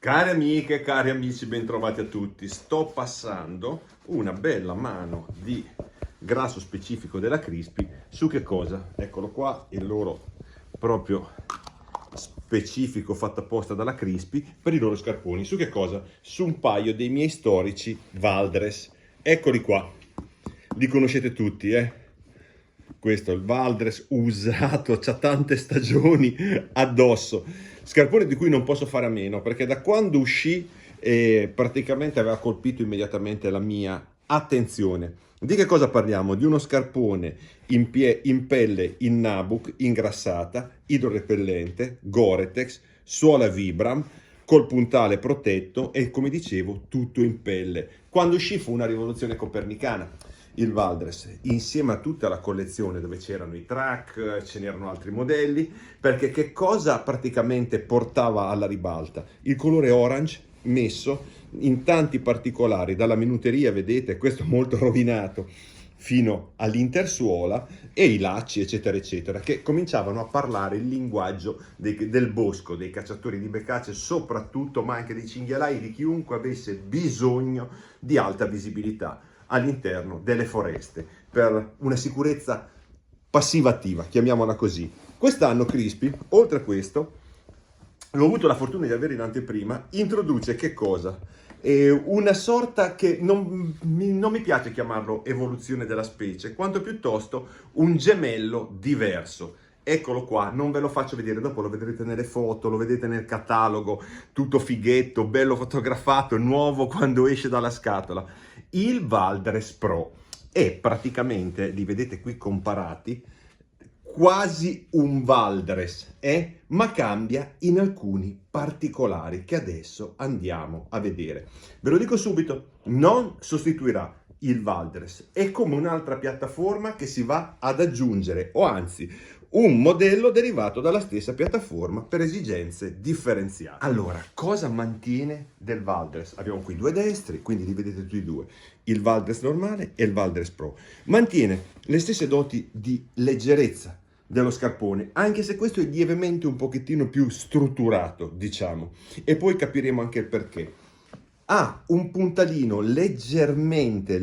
Care amiche, cari amici, bentrovati a tutti. Sto passando una bella mano di grasso specifico della Crispi su che cosa? Eccolo qua, il loro proprio specifico fatto apposta dalla Crispi per i loro scarponi. Su che cosa? Su un paio dei miei storici Valdres. Eccoli qua. Li conoscete tutti, eh? Questo è il Valdres usato, c'ha tante stagioni addosso. Scarpone di cui non posso fare a meno, perché da quando uscì praticamente aveva colpito immediatamente la mia attenzione. Di che cosa parliamo? Di uno scarpone in pelle in Nabuk, ingrassata, idrorepellente, Gore-Tex, suola Vibram, col puntale protetto e, come dicevo, tutto in pelle. Quando uscì fu una rivoluzione copernicana. Il Valdres, insieme a tutta la collezione dove c'erano i track, ce n'erano altri modelli, perché che cosa praticamente portava alla ribalta? Il colore orange messo in tanti particolari, dalla minuteria, vedete, questo molto rovinato, fino all'intersuola e i lacci, eccetera, eccetera, che cominciavano a parlare il linguaggio del bosco, dei cacciatori di beccace soprattutto, ma anche dei cinghialai, di chiunque avesse bisogno di alta visibilità all'interno delle foreste per una sicurezza passiva-attiva, chiamiamola così. Quest'anno Crispi, oltre a questo, l'ho avuto la fortuna di avere in anteprima, introduce che cosa? Una sorta che non mi piace chiamarlo evoluzione della specie, quanto piuttosto un gemello diverso. Eccolo qua, non ve lo faccio vedere, dopo lo vedrete nelle foto, lo vedete nel catalogo, tutto fighetto, bello fotografato, nuovo quando esce dalla scatola. Il Valdres Pro è praticamente, li vedete qui comparati, quasi un Valdres, ma cambia in alcuni particolari che adesso andiamo a vedere. Ve lo dico subito, non sostituirà il Valdres, è come un'altra piattaforma che si va ad aggiungere, o anzi, un modello derivato dalla stessa piattaforma per esigenze differenziate. Allora, cosa mantiene del Valdres? Abbiamo qui due destri, quindi li vedete tutti e due, il Valdres normale e il Valdres Pro. Mantiene le stesse doti di leggerezza dello scarpone, anche se questo è lievemente un pochettino più strutturato, diciamo, e poi capiremo anche il perché. Ha un puntalino leggermente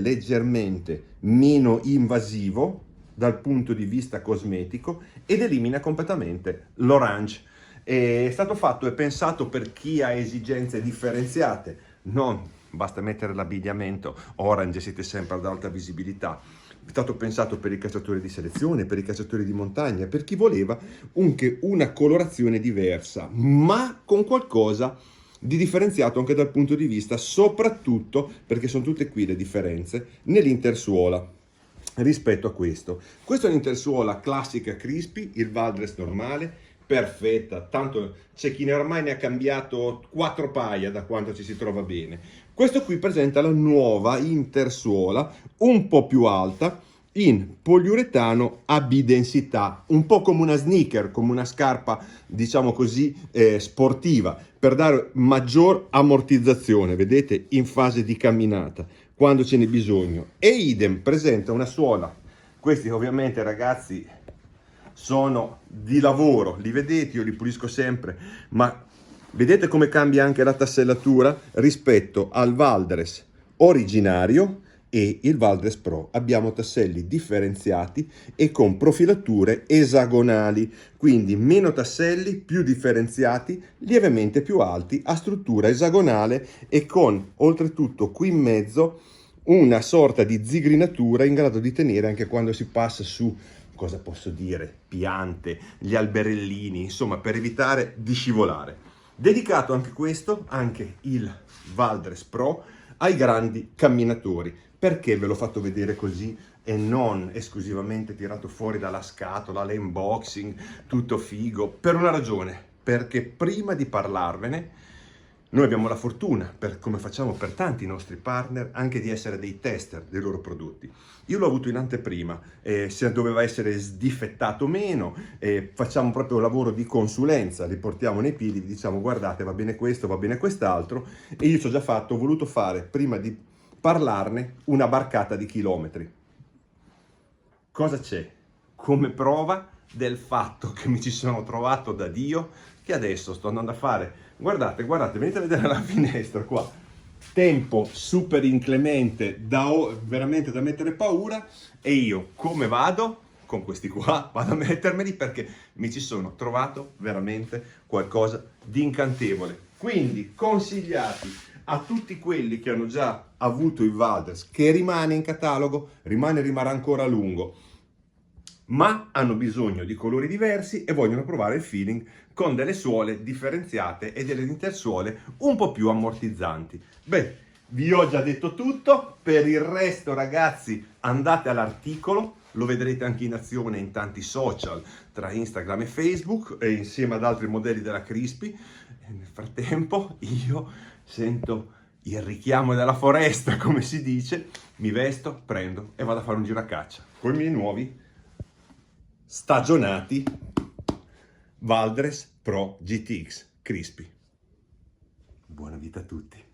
meno invasivo dal punto di vista cosmetico ed elimina completamente l'orange. È stato fatto e pensato per chi ha esigenze differenziate, non basta mettere l'abbigliamento orange e siete sempre ad alta visibilità. È stato pensato per i cacciatori di selezione, per i cacciatori di montagna, per chi voleva anche una colorazione diversa, ma con qualcosa di differenziato anche dal punto di vista, soprattutto perché sono tutte qui le differenze, nell'intersuola rispetto a questo. Questa è un'intersuola classica Crispi, il Valdres normale, perfetta, tanto c'è chi ormai ne ha cambiato 4 paia da quanto ci si trova bene. Questo qui presenta la nuova intersuola, un po' più alta, in poliuretano a bidensità, un po' come una sneaker, come una scarpa, diciamo così, sportiva, per dare maggior ammortizzazione, vedete, in fase di camminata, quando ce n'è bisogno. E idem, presenta una suola, questi ovviamente ragazzi sono di lavoro, li vedete, io li pulisco sempre, ma vedete come cambia anche la tassellatura rispetto al Valdres originario e il Valdres Pro. Abbiamo tasselli differenziati e con profilature esagonali, quindi meno tasselli, più differenziati, lievemente più alti, a struttura esagonale e con oltretutto qui in mezzo una sorta di zigrinatura in grado di tenere anche quando si passa su, cosa posso dire, piante, gli alberellini, insomma, per evitare di scivolare. Dedicato anche questo, anche il Valdres Pro, ai grandi camminatori. Perché ve l'ho fatto vedere così e non esclusivamente tirato fuori dalla scatola, l'unboxing, tutto figo? Per una ragione, perché prima di parlarvene noi abbiamo la fortuna, come facciamo per tanti nostri partner, anche di essere dei tester dei loro prodotti. Io l'ho avuto in anteprima, se doveva essere sdifettato o meno, facciamo proprio un lavoro di consulenza, li portiamo nei piedi, vi diciamo guardate va bene questo, va bene quest'altro, e io ci ho già fatto, ho voluto fare prima di parlarne una barcata di chilometri. Cosa c'è? Come prova del fatto che mi ci sono trovato da Dio, che adesso sto andando a fare Guardate, venite a vedere la finestra qua. Tempo super inclemente, veramente da mettere paura, e io come vado? Con questi qua vado a mettermeli perché mi ci sono trovato veramente qualcosa di incantevole. Quindi consigliati a tutti quelli che hanno già avuto il Valdres, che rimane in catalogo, rimarrà ancora a lungo, ma hanno bisogno di colori diversi e vogliono provare il feeling con delle suole differenziate e delle intersuole un po' più ammortizzanti. Beh, vi ho già detto tutto, per il resto ragazzi andate all'articolo, lo vedrete anche in azione in tanti social, tra Instagram e Facebook, e insieme ad altri modelli della Crispy. E nel frattempo io sento il richiamo della foresta, come si dice, mi vesto, prendo e vado a fare un giro a caccia con i miei nuovi stagionati Valdres Pro GTX Crispy. Buona vita a tutti.